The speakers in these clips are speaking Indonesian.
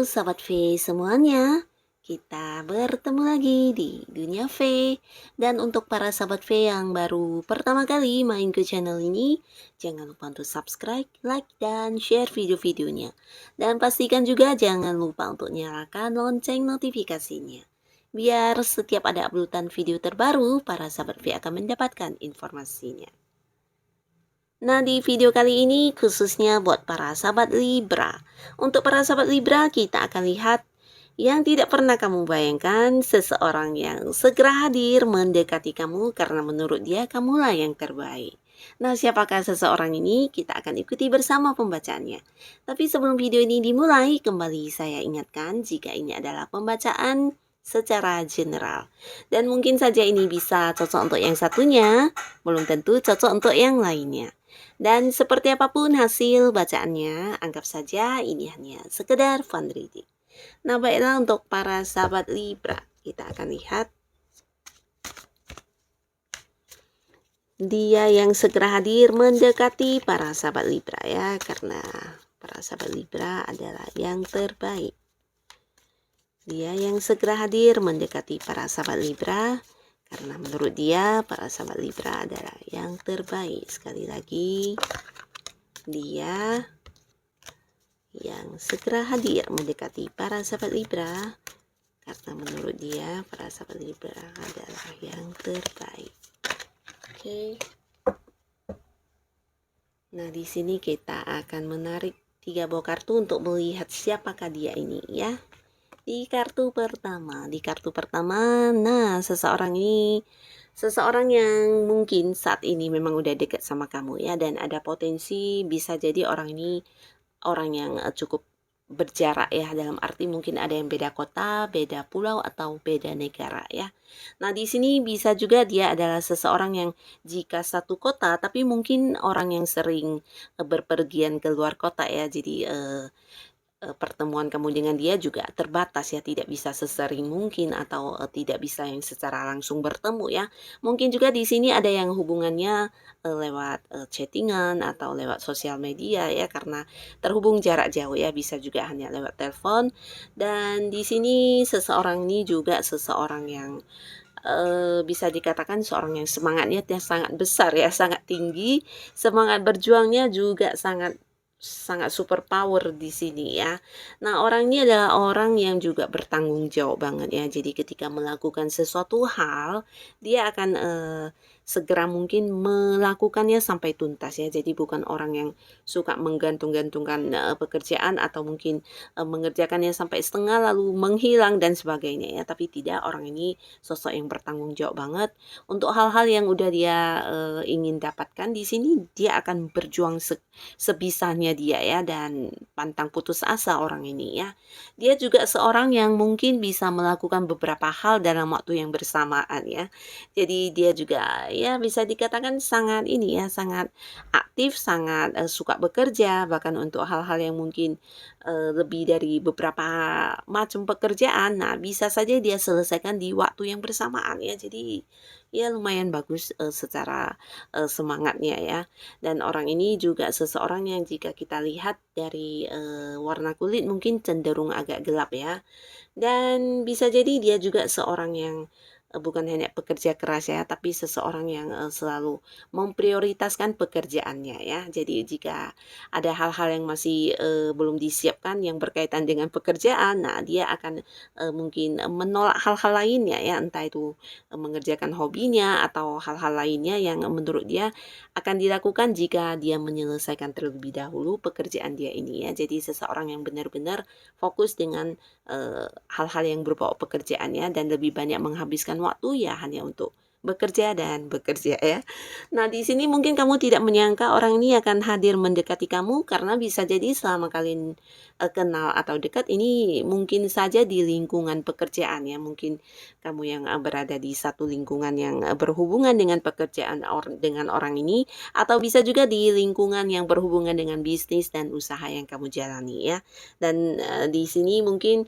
Sahabat V semuanya, kita bertemu lagi di Dunia V. Dan untuk para sahabat V yang baru pertama kali main ke channel ini, jangan lupa untuk subscribe, like, dan share video-videonya. Dan pastikan juga jangan lupa untuk nyalakan lonceng notifikasinya. Biar setiap ada uploadan video terbaru, para sahabat V akan mendapatkan informasinya. Nah, di video kali ini khususnya buat para sahabat Libra. Untuk para sahabat Libra, kita akan lihat yang tidak pernah kamu bayangkan, seseorang yang segera hadir mendekati kamu karena menurut dia kamulah yang terbaik. Nah, siapakah seseorang ini? Kita akan ikuti bersama pembacaannya. Tapi sebelum video ini dimulai, kembali saya ingatkan jika ini adalah pembacaan secara general. Dan mungkin saja ini bisa cocok untuk yang satunya, belum tentu cocok untuk yang lainnya. Dan seperti apapun hasil bacaannya, anggap saja ini hanya sekedar fun reading. Nah, baiklah untuk para sahabat Libra, kita akan lihat dia yang segera hadir mendekati para sahabat Libra ya, karena para sahabat Libra adalah yang terbaik. Dia yang segera hadir mendekati para sahabat Libra karena menurut dia para sahabat Libra adalah yang terbaik. Sekali lagi, dia yang segera hadir mendekati para sahabat Libra karena menurut dia para sahabat Libra adalah yang terbaik. Oke. Nah, di sini kita akan menarik 3 buah kartu untuk melihat siapakah dia ini ya. Di kartu pertama, nah seseorang yang mungkin saat ini memang udah dekat sama kamu ya, dan ada potensi bisa jadi orang ini orang yang cukup berjarak ya, dalam arti mungkin ada yang beda kota, beda pulau, atau beda negara ya. Nah, di sini bisa juga dia adalah seseorang yang jika satu kota tapi mungkin orang yang sering berpergian ke luar kota ya. Jadi pertemuan kamu dengan dia juga terbatas ya, tidak bisa sesering mungkin atau tidak bisa yang secara langsung bertemu ya. Mungkin juga di sini ada yang hubungannya lewat chattingan atau lewat sosial media ya, karena terhubung jarak jauh ya, bisa juga hanya lewat telepon. Dan di sini seseorang ini juga seseorang yang bisa dikatakan seorang yang semangatnya sangat besar ya, sangat tinggi, semangat berjuangnya juga sangat super power di sini ya. Nah, orang ini adalah orang yang juga bertanggung jawab banget ya. Jadi ketika melakukan sesuatu hal, dia akan segera mungkin melakukannya sampai tuntas ya. Jadi bukan orang yang suka menggantung-gantungkan pekerjaan atau mungkin mengerjakannya sampai setengah lalu menghilang dan sebagainya ya. Tapi tidak, orang ini sosok yang bertanggung jawab banget untuk hal-hal yang udah dia ingin dapatkan. Di sini dia akan berjuang sebisanya dia ya, dan pantang putus asa orang ini ya. Dia juga seorang yang mungkin bisa melakukan beberapa hal dalam waktu yang bersamaan ya. Jadi dia juga ya bisa dikatakan sangat ini ya, sangat aktif, sangat suka bekerja, bahkan untuk hal-hal yang mungkin lebih dari beberapa macam pekerjaan. Nah, bisa saja dia selesaikan di waktu yang bersamaan ya. Jadi ya lumayan bagus secara semangatnya ya. Dan orang ini juga seseorang yang jika kita lihat dari warna kulit mungkin cenderung agak gelap ya. Dan bisa jadi dia juga seorang yang bukan hanya pekerja keras ya, tapi seseorang yang selalu memprioritaskan pekerjaannya ya. Jadi jika ada hal-hal yang masih belum disiapkan yang berkaitan dengan pekerjaan, nah dia akan mungkin menolak hal-hal lainnya ya, entah itu mengerjakan hobinya atau hal-hal lainnya yang menurut dia akan dilakukan jika dia menyelesaikan terlebih dahulu pekerjaan dia ini ya. Jadi seseorang yang benar-benar fokus dengan hal-hal yang berbau pekerjaannya dan lebih banyak menghabiskan waktu ya hanya untuk bekerja dan bekerja ya. Nah, di sini mungkin kamu tidak menyangka orang ini akan hadir mendekati kamu karena bisa jadi selama kalian kenal atau dekat ini mungkin saja di lingkungan pekerjaan ya. Mungkin kamu yang berada di satu lingkungan yang berhubungan dengan pekerjaan dengan orang ini, atau bisa juga di lingkungan yang berhubungan dengan bisnis dan usaha yang kamu jalani ya. Dan di sini mungkin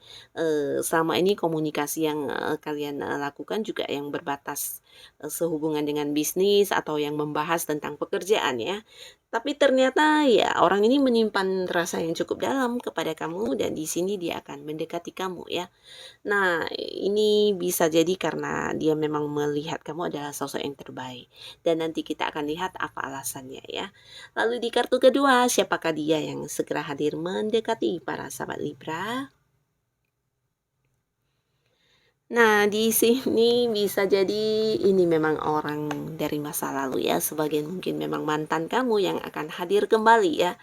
selama ini komunikasi yang kalian lakukan juga yang berbatas sehubungan dengan bisnis atau yang membahas tentang pekerjaan ya. Tapi ternyata ya orang ini menyimpan rasa yang cukup dalam kepada kamu dan di sini dia akan mendekati kamu ya. Nah, ini bisa jadi karena dia memang melihat kamu adalah sosok yang terbaik. Dan nanti kita akan lihat apa alasannya ya. Lalu di kartu kedua, siapakah dia yang segera hadir mendekati para sahabat Libra? Nah, di sini bisa jadi ini memang orang dari masa lalu ya, sebagian mungkin memang mantan kamu yang akan hadir kembali ya.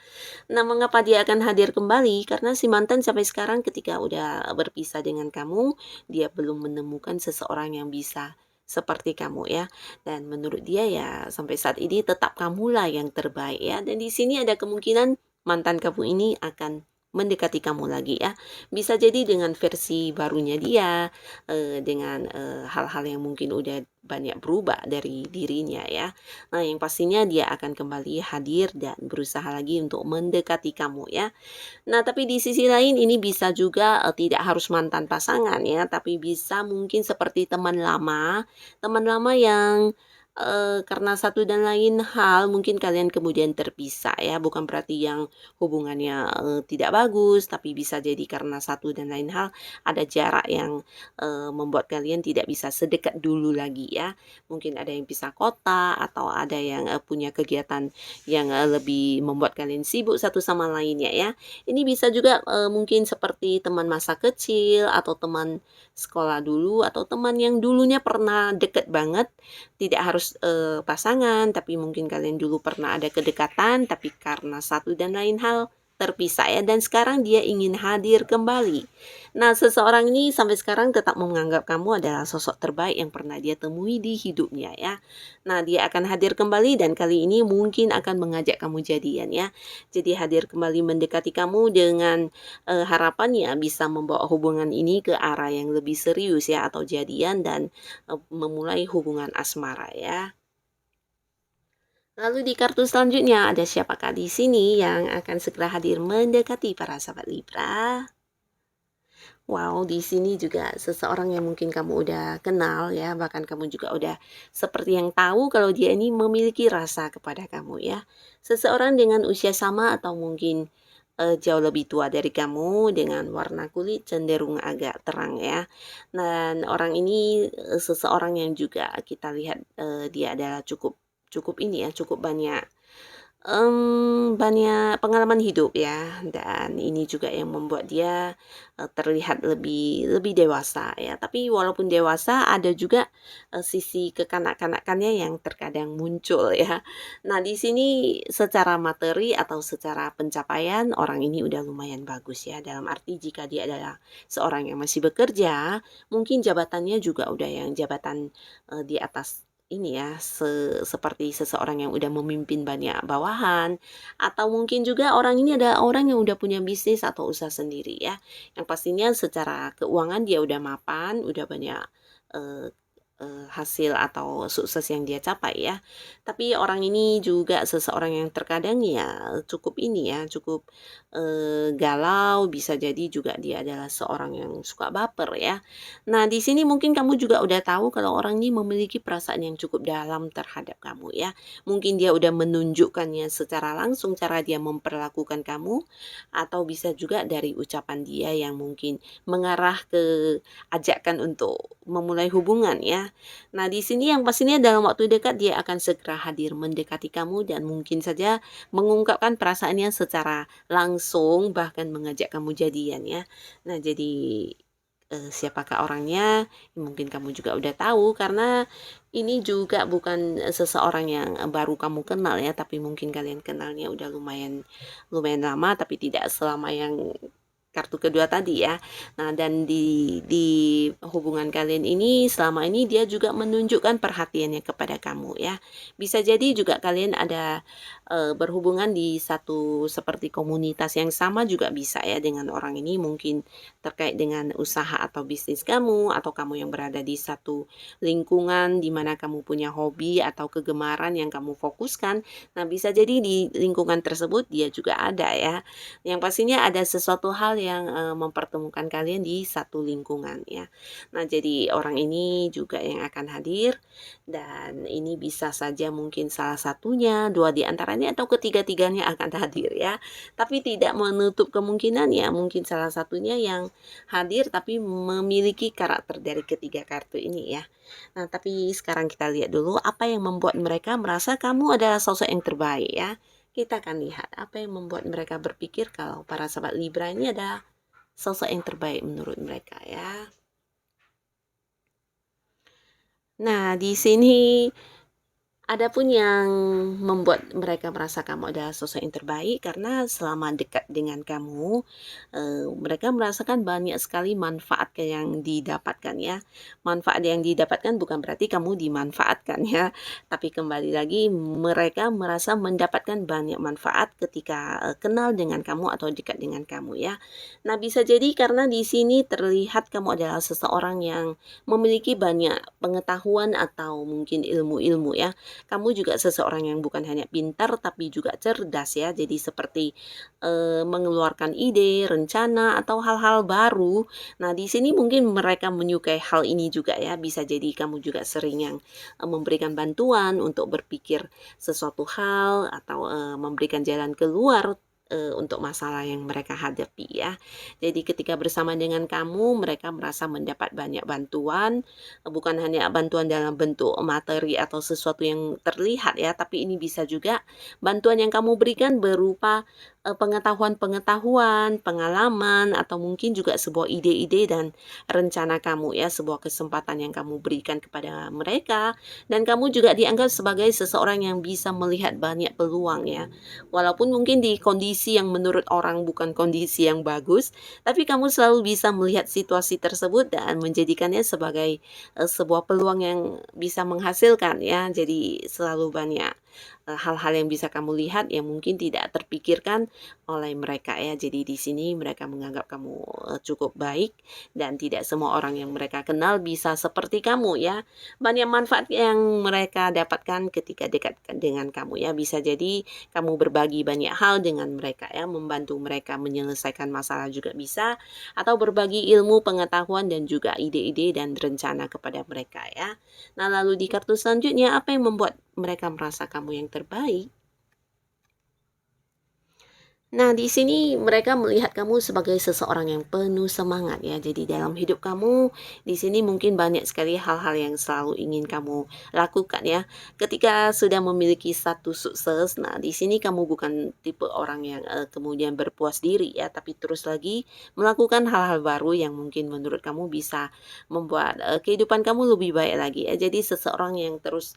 Nah, mengapa dia akan hadir kembali? Karena si mantan sampai sekarang ketika udah berpisah dengan kamu, dia belum menemukan seseorang yang bisa seperti kamu ya. Dan menurut dia ya sampai saat ini tetap kamulah yang terbaik ya. Dan di sini ada kemungkinan mantan kamu ini akan mendekati kamu lagi ya. Bisa jadi dengan versi barunya dia, dengan hal-hal yang mungkin udah banyak berubah dari dirinya ya. Nah, yang pastinya dia akan kembali hadir dan berusaha lagi untuk mendekati kamu ya. Nah, tapi di sisi lain ini bisa juga tidak harus mantan pasangan ya, tapi bisa mungkin seperti teman lama yang karena satu dan lain hal mungkin kalian kemudian terpisah ya, bukan berarti yang hubungannya tidak bagus, tapi bisa jadi karena satu dan lain hal ada jarak yang membuat kalian tidak bisa sedekat dulu lagi ya. Mungkin ada yang pisah kota atau ada yang punya kegiatan yang lebih membuat kalian sibuk satu sama lainnya ya. Ini bisa juga mungkin seperti teman masa kecil atau teman sekolah dulu atau teman yang dulunya pernah deket banget, tidak harus pasangan, tapi mungkin kalian dulu pernah ada kedekatan, tapi karena satu dan lain hal terpisah ya, dan sekarang dia ingin hadir kembali. Nah, seseorang ini sampai sekarang tetap menganggap kamu adalah sosok terbaik yang pernah dia temui di hidupnya ya. Nah, dia akan hadir kembali dan kali ini mungkin akan mengajak kamu jadian ya. Jadi hadir kembali mendekati kamu dengan harapannya bisa membawa hubungan ini ke arah yang lebih serius ya, atau jadian dan memulai hubungan asmara ya. Lalu di kartu selanjutnya ada siapakah di sini yang akan segera hadir mendekati para sahabat Libra? Wow, di sini juga seseorang yang mungkin kamu udah kenal ya, bahkan kamu juga udah seperti yang tahu kalau dia ini memiliki rasa kepada kamu ya. Seseorang dengan usia sama atau mungkin jauh lebih tua dari kamu dengan warna kulit cenderung agak terang ya. Dan orang ini seseorang yang juga kita lihat dia adalah cukup cukup ini ya, cukup banyak banyak pengalaman hidup ya, dan ini juga yang membuat dia, terlihat lebih lebih dewasa ya. Tapi walaupun dewasa ada juga, sisi kekanak-kanakannya yang terkadang muncul ya. Nah, di sini secara materi atau secara pencapaian orang ini udah lumayan bagus ya, dalam arti jika dia adalah seorang yang masih bekerja, mungkin jabatannya juga udah yang jabatan, di atas ini ya, seperti seseorang yang udah memimpin banyak bawahan, atau mungkin juga orang ini ada orang yang udah punya bisnis atau usaha sendiri ya. Yang pastinya secara keuangan dia udah mapan, udah banyak eh, hasil atau sukses yang dia capai ya. Tapi orang ini juga seseorang yang terkadang ya cukup ini ya, cukup galau, bisa jadi juga dia adalah seorang yang suka baper ya. Nah, di sini mungkin kamu juga udah tahu kalau orang ini memiliki perasaan yang cukup dalam terhadap kamu ya. Mungkin dia udah menunjukkannya secara langsung cara dia memperlakukan kamu, atau bisa juga dari ucapan dia yang mungkin mengarah ke ajakan untuk memulai hubungan ya. Nah, di sini yang pastinya dalam waktu dekat dia akan segera hadir mendekati kamu dan mungkin saja mengungkapkan perasaannya secara langsung, bahkan mengajak kamu jadian ya. Nah, jadi siapakah orangnya? Mungkin kamu juga udah tahu karena ini juga bukan seseorang yang baru kamu kenal ya, tapi mungkin kalian kenalnya udah lumayan lumayan lama tapi tidak selama yang kartu kedua tadi ya. Nah, dan di hubungan kalian ini selama ini dia juga menunjukkan perhatiannya kepada kamu ya. Bisa jadi juga kalian ada berhubungan di satu seperti komunitas yang sama juga bisa ya dengan orang ini, mungkin terkait dengan usaha atau bisnis kamu, atau kamu yang berada di satu lingkungan di mana kamu punya hobi atau kegemaran yang kamu fokuskan. Nah, bisa jadi di lingkungan tersebut dia juga ada ya. Yang pastinya ada sesuatu hal yang mempertemukan kalian di satu lingkungan ya. Nah, jadi orang ini juga yang akan hadir dan ini bisa saja mungkin salah satunya, dua di antaranya atau ketiga-tiganya akan hadir ya. Tapi tidak menutup kemungkinan ya mungkin salah satunya yang hadir tapi memiliki karakter dari ketiga kartu ini ya. Nah, tapi sekarang kita lihat dulu apa yang membuat mereka merasa kamu adalah sosok yang terbaik ya. Kita akan lihat apa yang membuat mereka berpikir kalau para sahabat Libra ini adalah sosok yang terbaik menurut mereka ya. Nah, di sini ada pun yang membuat mereka merasa kamu adalah sosok yang terbaik karena selama dekat dengan kamu, mereka merasakan banyak sekali manfaat yang didapatkan ya. Manfaat yang didapatkan bukan berarti kamu dimanfaatkan ya, tapi kembali lagi mereka merasa mendapatkan banyak manfaat ketika kenal dengan kamu atau dekat dengan kamu ya. Nah, bisa jadi karena di sini terlihat kamu adalah seseorang yang memiliki banyak pengetahuan atau mungkin ilmu-ilmu ya. Kamu juga seseorang yang bukan hanya pintar tapi juga cerdas ya. Jadi seperti mengeluarkan ide, rencana atau hal-hal baru. Nah, di sini mungkin mereka menyukai hal ini juga ya. Bisa jadi kamu juga sering yang memberikan bantuan untuk berpikir sesuatu hal atau memberikan jalan keluar untuk masalah yang mereka hadapi ya. Jadi ketika bersama dengan kamu mereka merasa mendapat banyak bantuan, bukan hanya bantuan dalam bentuk materi atau sesuatu yang terlihat ya, tapi ini bisa juga bantuan yang kamu berikan berupa pengetahuan-pengetahuan, pengalaman, atau mungkin juga sebuah ide-ide dan rencana kamu ya, sebuah kesempatan yang kamu berikan kepada mereka, dan kamu juga dianggap sebagai seseorang yang bisa melihat banyak peluang ya. Walaupun mungkin di kondisi yang menurut orang bukan kondisi yang bagus, tapi kamu selalu bisa melihat situasi tersebut dan menjadikannya sebagai sebuah peluang yang bisa menghasilkan ya. Jadi selalu banyak hal-hal yang bisa kamu lihat yang mungkin tidak terpikirkan oleh mereka ya. Jadi di sini mereka menganggap kamu cukup baik dan tidak semua orang yang mereka kenal bisa seperti kamu ya. Banyak manfaat yang mereka dapatkan ketika dekat dengan kamu ya. Bisa jadi kamu berbagi banyak hal dengan mereka ya, membantu mereka menyelesaikan masalah juga bisa, atau berbagi ilmu, pengetahuan dan juga ide-ide dan rencana kepada mereka ya. Nah, lalu di kartu selanjutnya apa yang membuat mereka merasa kamu yang terbaik? Nah, di sini mereka melihat kamu sebagai seseorang yang penuh semangat ya. Jadi dalam hidup kamu, di sini mungkin banyak sekali hal-hal yang selalu ingin kamu lakukan ya. Ketika sudah memiliki satu sukses, nah di sini kamu bukan tipe orang yang kemudian berpuas diri ya, tapi terus lagi melakukan hal-hal baru yang mungkin menurut kamu bisa membuat kehidupan kamu lebih baik lagi ya. Jadi seseorang yang terus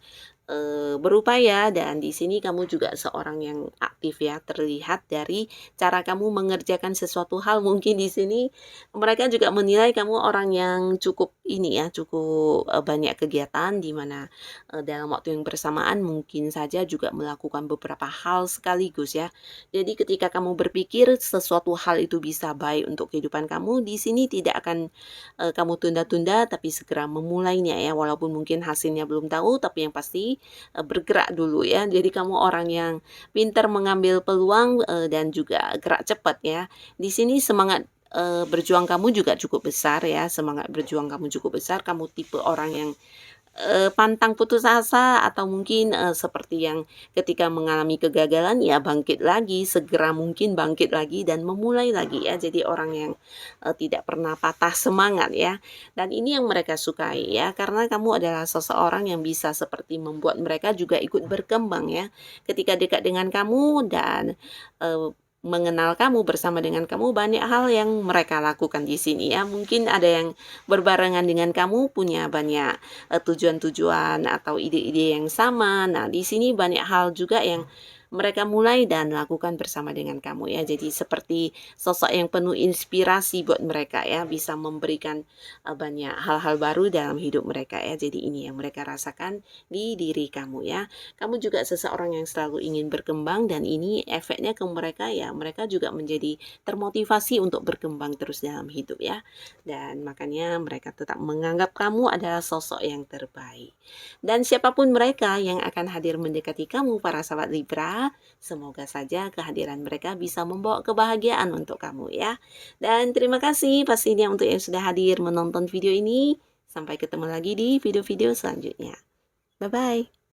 berupaya dan di sini kamu juga seorang yang aktif ya, terlihat dari cara kamu mengerjakan sesuatu hal. Mungkin di sini mereka juga menilai kamu orang yang cukup ini ya, cukup banyak kegiatan di mana dalam waktu yang bersamaan mungkin saja juga melakukan beberapa hal sekaligus ya. Jadi ketika kamu berpikir sesuatu hal itu bisa baik untuk kehidupan kamu, di sini tidak akan kamu tunda-tunda tapi segera memulainya ya, walaupun mungkin hasilnya belum tahu tapi yang pasti bergerak dulu ya. Jadi kamu orang yang pintar mengambil peluang dan juga gerak cepat ya. Di sini semangat berjuang kamu juga cukup besar ya. Semangat berjuang kamu cukup besar. Kamu tipe orang yang pantang putus asa atau mungkin seperti yang ketika mengalami kegagalan ya bangkit lagi, segera mungkin bangkit lagi dan memulai lagi ya. Jadi orang yang tidak pernah patah semangat ya. Dan ini yang mereka sukai ya, karena kamu adalah seseorang yang bisa seperti membuat mereka juga ikut berkembang ya. Ketika dekat dengan kamu dan mengenal kamu, bersama dengan kamu, banyak hal yang mereka lakukan di sini ya. Mungkin ada yang berbarengan dengan kamu, punya banyak tujuan-tujuan atau ide-ide yang sama. Nah, di sini banyak hal juga yang mereka mulai dan lakukan bersama dengan kamu ya. Jadi seperti sosok yang penuh inspirasi buat mereka ya, bisa memberikan banyak hal-hal baru dalam hidup mereka ya. Jadi ini yang mereka rasakan di diri kamu ya. Kamu juga seseorang yang selalu ingin berkembang dan ini efeknya ke mereka ya. Mereka juga menjadi termotivasi untuk berkembang terus dalam hidup ya. Dan makanya mereka tetap menganggap kamu adalah sosok yang terbaik. Dan siapapun mereka yang akan hadir mendekati kamu para sahabat Libra, mereka. Semoga saja kehadiran mereka bisa membawa kebahagiaan untuk kamu ya. Dan terima kasih pastinya untuk yang sudah hadir menonton video ini. Sampai ketemu lagi di video-video selanjutnya. Bye-bye.